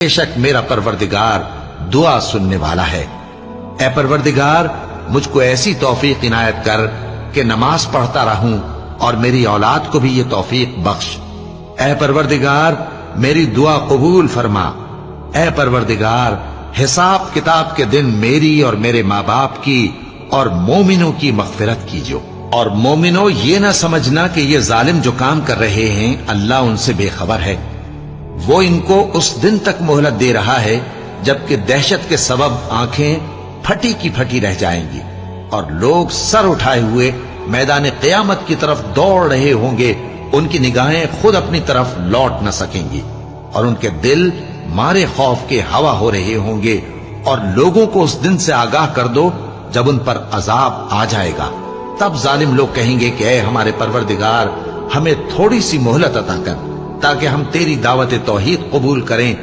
بے شک میرا پروردگار دعا سننے والا ہے۔ اے پروردگار مجھ کو ایسی توفیق عنایت کر کہ نماز پڑھتا رہوں اور میری اولاد کو بھی یہ توفیق بخش۔ اے پروردگار میری دعا قبول فرما۔ اے پروردگار حساب کتاب کے دن میری اور میرے ماں باپ کی اور مومنوں کی مغفرت کیجو۔ اور مومنوں یہ نہ سمجھنا کہ یہ ظالم جو کام کر رہے ہیں اللہ ان سے بے خبر ہے، وہ ان کو اس دن تک مہلت دے رہا ہے جبکہ دہشت کے سبب آنکھیں پھٹی کی پھٹی رہ جائیں گی اور لوگ سر اٹھائے ہوئے میدان قیامت کی طرف دوڑ رہے ہوں گے، ان کی نگاہیں خود اپنی طرف لوٹ نہ سکیں گی اور ان کے دل مارے خوف کے ہوا ہو رہے ہوں گے۔ اور لوگوں کو اس دن سے آگاہ کر دو جب ان پر عذاب آ جائے گا، تب ظالم لوگ کہیں گے کہ اے ہمارے پروردگار ہمیں تھوڑی سی مہلت عطا کر تاکہ ہم تیری دعوت توحید قبول کریں